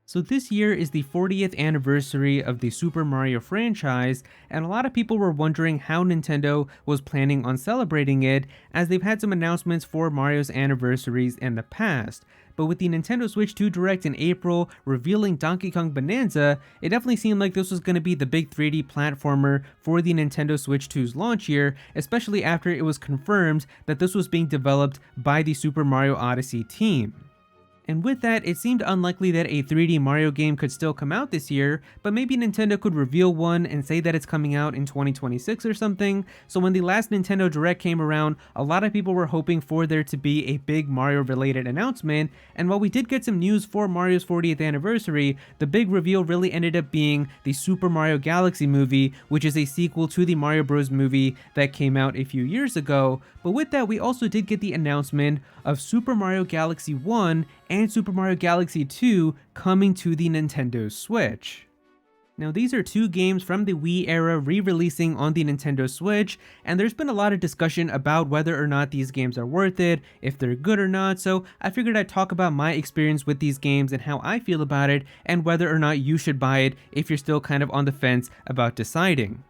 So this year is the 40th anniversary of the Super Mario franchise, and a lot of people were wondering how Nintendo was planning on celebrating it, as they've had some announcements for Mario's anniversaries in the past. But with the Nintendo Switch 2 Direct in April revealing Donkey Kong Bonanza, it definitely seemed like this was going to be the big 3D platformer for the Nintendo Switch 2's launch year, especially after it was confirmed that this was being developed by the Super Mario Odyssey team. And with that, it seemed unlikely that a 3D Mario game could still come out this year, but maybe Nintendo could reveal one and say that it's coming out in 2026 or something. So when the last Nintendo Direct came around, a lot of people were hoping for there to be a big Mario related announcement, and while we did get some news for Mario's 40th anniversary, the big reveal really ended up being the Super Mario Galaxy movie, which is a sequel to the Mario Bros. Movie that came out a few years ago. But with that, we also did get the announcement of Super Mario Galaxy 1 and Super Mario Galaxy 2 coming to the Nintendo Switch. Now these are two games from the Wii era re-releasing on the Nintendo Switch, and there's been a lot of discussion about whether or not these games are worth it, if they're good or not, so I figured I'd talk about my experience with these games and how I feel about it, and whether or not you should buy it if you're still kind of on the fence about deciding.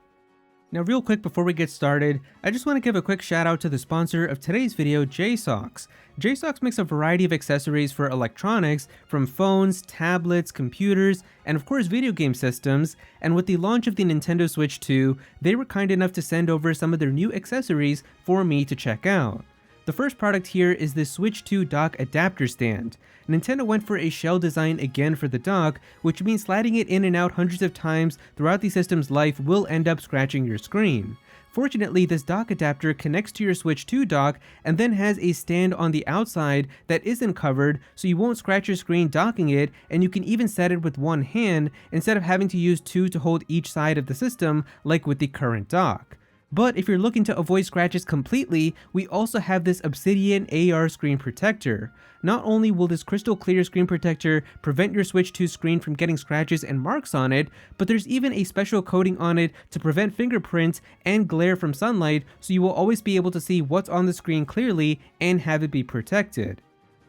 Now real quick before we get started, I just want to give a quick shout out to the sponsor of today's video, Jsaux. Jsaux makes a variety of accessories for electronics, from phones, tablets, computers, and of course video game systems, and with the launch of the Nintendo Switch 2, they were kind enough to send over some of their new accessories for me to check out. The first product here is the Switch 2 dock adapter stand. Nintendo went for a shell design again for the dock, which means sliding it in and out hundreds of times throughout the system's life will end up scratching your screen. Fortunately, this dock adapter connects to your Switch 2 dock and then has a stand on the outside that isn't covered, so you won't scratch your screen docking it, and you can even set it with one hand instead of having to use two to hold each side of the system like with the current dock. But if you're looking to avoid scratches completely, we also have this Obsidian AR screen protector. Not only will this crystal clear screen protector prevent your Switch 2 screen from getting scratches and marks on it, but there's even a special coating on it to prevent fingerprints and glare from sunlight, so you will always be able to see what's on the screen clearly and have it be protected.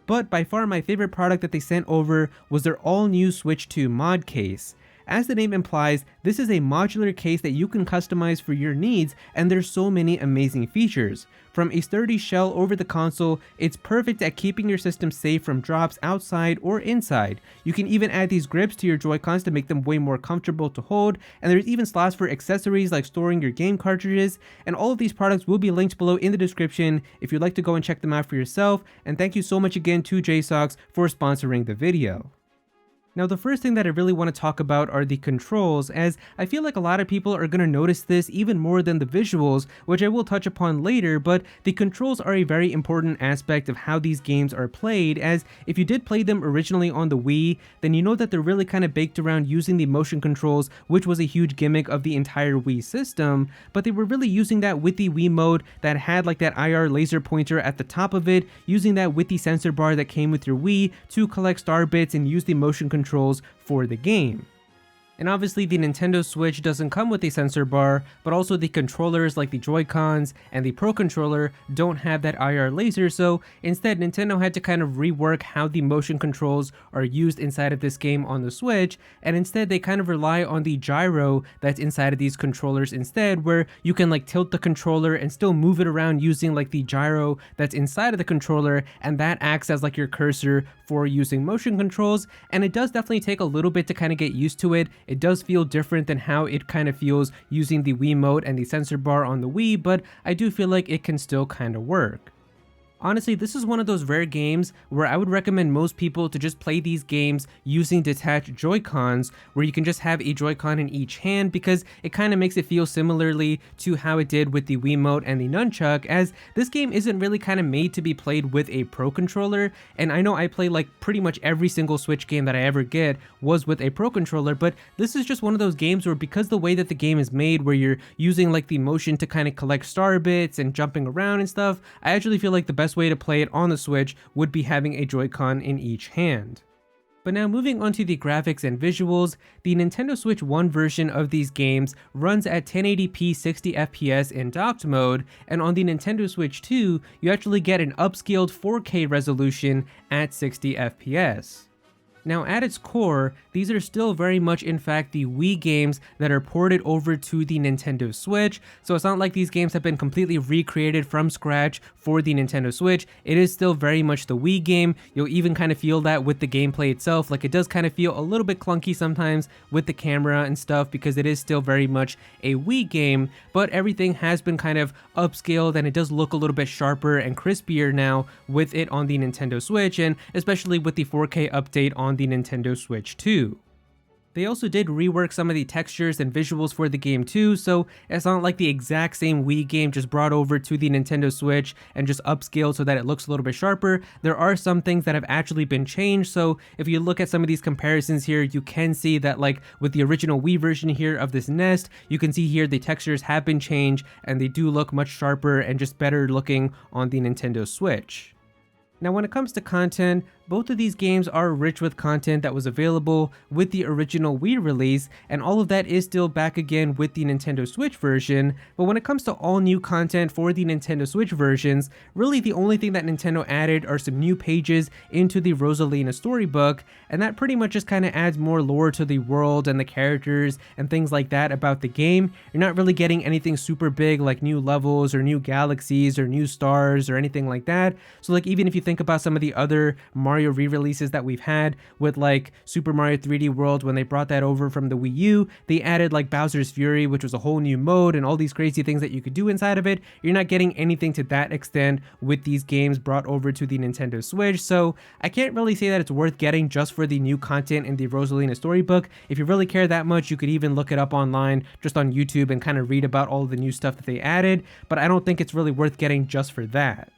But by far my favorite product that they sent over was their all new Switch 2 mod case. As the name implies, this is a modular case that you can customize for your needs, and there's so many amazing features. From a sturdy shell over the console, it's perfect at keeping your system safe from drops outside or inside. You can even add these grips to your Joy-Cons to make them way more comfortable to hold, and there's even slots for accessories like storing your game cartridges, and all of these products will be linked below in the description if you'd like to go and check them out for yourself, and thank you so much again to Jsaux for sponsoring the video. Now the first thing that I really want to talk about are the controls, as I feel like a lot of people are going to notice this even more than the visuals, which I will touch upon later, but the controls are a very important aspect of how these games are played, as if you did play them originally on the Wii, then you know that they're really kind of baked around using the motion controls, which was a huge gimmick of the entire Wii system, but they were really using that with the Wii mode that had like that IR laser pointer at the top of it, using that with the sensor bar that came with your Wii to collect star bits and use the motion controls for the game. And obviously the Nintendo Switch doesn't come with a sensor bar, but also the controllers like the Joy-Cons and the Pro Controller don't have that IR laser, so instead Nintendo had to kind of rework how the motion controls are used inside of this game on the Switch, and instead they kind of rely on the gyro that's inside of these controllers instead, where you can like tilt the controller and still move it around using like the gyro that's inside of the controller, and that acts as like your cursor for using motion controls, and it does definitely take a little bit to kind of get used to it. It does feel different than how it kind of feels using the Wiimote and the sensor bar on the Wii, but I do feel like it can still kind of work. Honestly, this is one of those rare games where I would recommend most people to just play these games using detached Joy-Cons, where you can just have a Joy-Con in each hand, because it kind of makes it feel similarly to how it did with the Wiimote and the Nunchuck, as this game isn't really kind of made to be played with a Pro Controller, and I know I play like pretty much every single Switch game that I ever get was with a Pro Controller, but this is just one of those games where, because the way that the game is made, where you're using like the motion to kind of collect star bits and jumping around and stuff, I actually feel like the best way to play it on the Switch would be having a Joy-Con in each hand. But now moving on to the graphics and visuals, the Nintendo Switch 1 version of these games runs at 1080p 60fps in docked mode, and on the Nintendo Switch 2, you actually get an upscaled 4K resolution at 60fps. Now, at its core, these are still very much in fact the Wii games that are ported over to the Nintendo Switch, so it's not like these games have been completely recreated from scratch for the Nintendo Switch. It is still very much the Wii game. You'll even kind of feel that with the gameplay itself, like it does kind of feel a little bit clunky sometimes with the camera and stuff because it is still very much a Wii game, but everything has been kind of upscaled and it does look a little bit sharper and crispier now with it on the Nintendo Switch, and especially with the 4K update on the Nintendo Switch 2. They also did rework some of the textures and visuals for the game too, so it's not like the exact same Wii game just brought over to the Nintendo Switch and just upscaled so that it looks a little bit sharper. There are some things that have actually been changed, so if you look at some of these comparisons here, you can see that like with the original Wii version here of this nest, you can see here the textures have been changed and they do look much sharper and just better looking on the Nintendo Switch. Now, when it comes to content, both of these games are rich with content that was available with the original Wii release, and all of that is still back again with the Nintendo Switch version. But when it comes to all new content for the Nintendo Switch versions, really the only thing that Nintendo added are some new pages into the Rosalina storybook, and that pretty much just kind of adds more lore to the world and the characters and things like that about the game. You're not really getting anything super big like new levels or new galaxies or new stars or anything like that. So like even if you think about some of the other Mario re-releases that we've had with like Super Mario 3D World, when they brought that over from the Wii U, they added like Bowser's Fury, which was a whole new mode and all these crazy things that you could do inside of it. You're not getting anything to that extent with these games brought over to the Nintendo Switch, so I can't really say that it's worth getting just for the new content in the Rosalina storybook. If you really care that much, you could even look it up online just on YouTube and kind of read about all the new stuff that they added, but I don't think it's really worth getting just for that.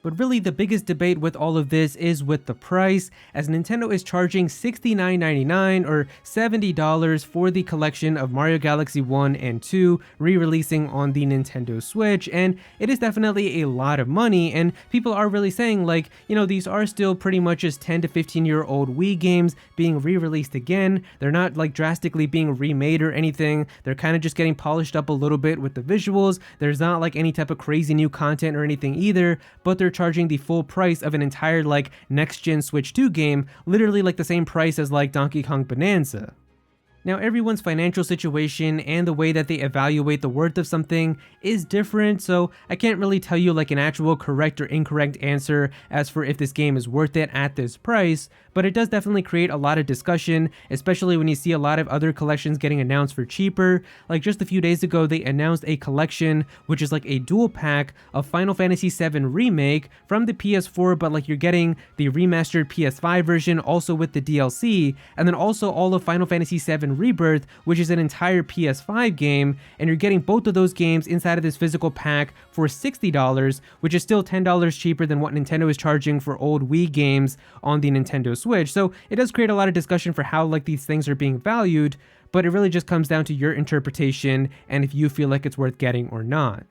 But really the biggest debate with all of this is with the price, as Nintendo is charging $69.99 or $70 for the collection of Mario Galaxy 1 and 2 re-releasing on the Nintendo Switch, and it is definitely a lot of money, and people are really saying like, you know, these are still pretty much just 10 to 15-year-old Wii games being re-released again. They're not like drastically being remade or anything. They're kind of just getting polished up a little bit with the visuals. There's not like any type of crazy new content or anything either, but they're charging the full price of an entire like next gen Switch 2 game, literally like the same price as like Donkey Kong Bonanza. Now, everyone's financial situation and the way that they evaluate the worth of something is different, so I can't really tell you like an actual correct or incorrect answer as for if this game is worth it at this price, but it does definitely create a lot of discussion, especially when you see a lot of other collections getting announced for cheaper. Like just a few days ago, they announced a collection, which is like a dual pack of Final Fantasy VII Remake from the PS4, but like you're getting the remastered PS5 version also with the DLC, and then also all of Final Fantasy VII Rebirth, which is an entire PS5 game, and you're getting both of those games inside of this physical pack for $60, which is still $10 cheaper than what Nintendo is charging for old Wii games on the Nintendo Switch. So it does create a lot of discussion for how like these things are being valued, but it really just comes down to your interpretation and if you feel like it's worth getting or not.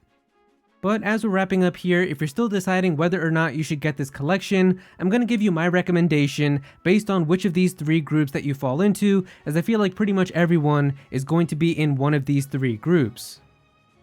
But as we're wrapping up here, if you're still deciding whether or not you should get this collection, I'm going to give you my recommendation based on which of these three groups that you fall into, as I feel like pretty much everyone is going to be in one of these three groups.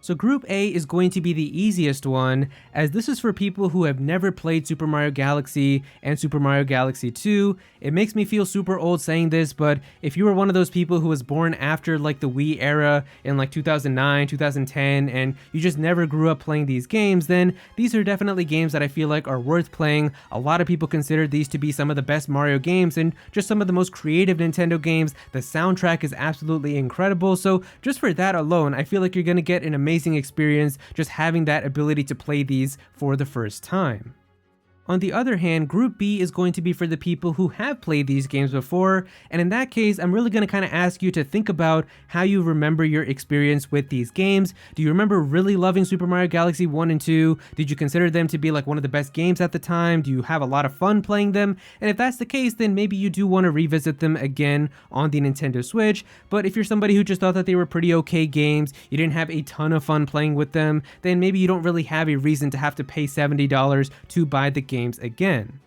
So Group A is going to be the easiest one, as this is for people who have never played Super Mario Galaxy and Super Mario Galaxy 2. It makes me feel super old saying this, but if you were one of those people who was born after like the Wii era in like 2009, 2010, and you just never grew up playing these games, then these are definitely games that I feel like are worth playing. A lot of people consider these to be some of the best Mario games and just some of the most creative Nintendo games. The soundtrack is absolutely incredible, so just for that alone, I feel like you're going to get an amazing experience just having that ability to play these for the first time. On the other hand, Group B is going to be for the people who have played these games before, and in that case, I'm really going to kind of ask you to think about how you remember your experience with these games. Do you remember really loving Super Mario Galaxy 1 and 2? Did you consider them to be like one of the best games at the time? Do you have a lot of fun playing them? And if that's the case, then maybe you do want to revisit them again on the Nintendo Switch. But if you're somebody who just thought that they were pretty okay games, you didn't have a ton of fun playing with them, then maybe you don't really have a reason to have to pay $70 to buy the games again.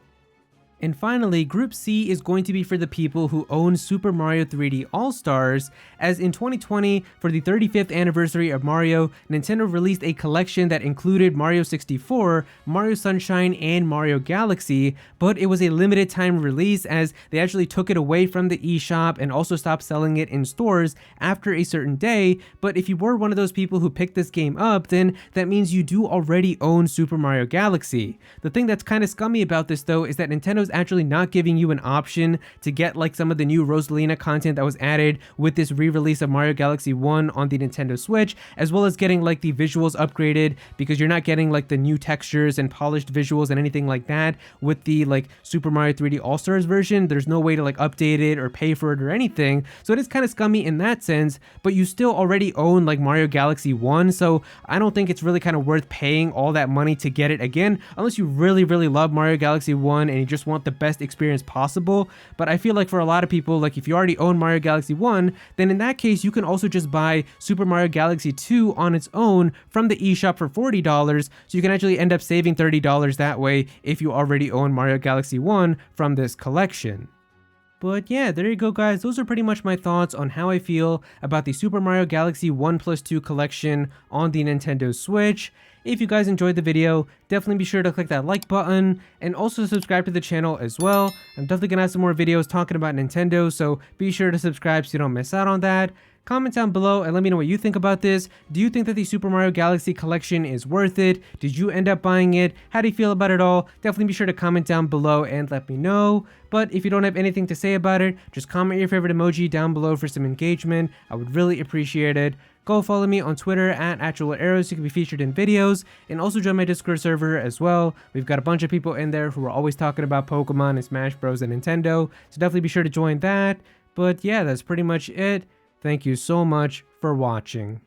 And finally, Group C is going to be for the people who own Super Mario 3D All-Stars, as in 2020, for the 35th anniversary of Mario, Nintendo released a collection that included Mario 64, Mario Sunshine, and Mario Galaxy, but it was a limited time release as they actually took it away from the eShop and also stopped selling it in stores after a certain day. But if you were one of those people who picked this game up, then that means you do already own Super Mario Galaxy. The thing that's kind of scummy about this though is that Nintendo's actually not giving you an option to get like some of the new Rosalina content that was added with this re-release of Mario Galaxy 1 on the Nintendo Switch, as well as getting like the visuals upgraded, because you're not getting like the new textures and polished visuals and anything like that with the like Super Mario 3D All-Stars version. There's no way to like update it or pay for it or anything, so it is kind of scummy in that sense, but you still already own like Mario Galaxy 1, so I don't think it's really kind of worth paying all that money to get it again, unless you really love Mario Galaxy 1 and you just want the best experience possible. But I feel like for a lot of people, like if you already own Mario Galaxy 1, then in that case you can also just buy Super Mario Galaxy 2 on its own from the eShop for $40, so you can actually end up saving $30 that way if you already own Mario Galaxy 1 from this collection. But yeah, there you go guys, those are pretty much my thoughts on how I feel about the Super Mario Galaxy 1+2 collection on the Nintendo Switch. If you guys enjoyed the video, definitely be sure to click that like button and also subscribe to the channel as well. I'm definitely gonna have some more videos talking about Nintendo, so be sure to subscribe so you don't miss out on that. Comment down below and let me know what you think about this. Do you think that the Super Mario Galaxy collection is worth it? Did you end up buying it? How do you feel about it all? Definitely be sure to comment down below and let me know. But if you don't have anything to say about it, just comment your favorite emoji down below for some engagement. I would really appreciate it. Go follow me on Twitter at Aero so you can be featured in videos, and also join my Discord server as well. We've got a bunch of people in there who are always talking about Pokemon and Smash Bros and Nintendo, so definitely be sure to join that. But yeah, that's pretty much it. Thank you so much for watching.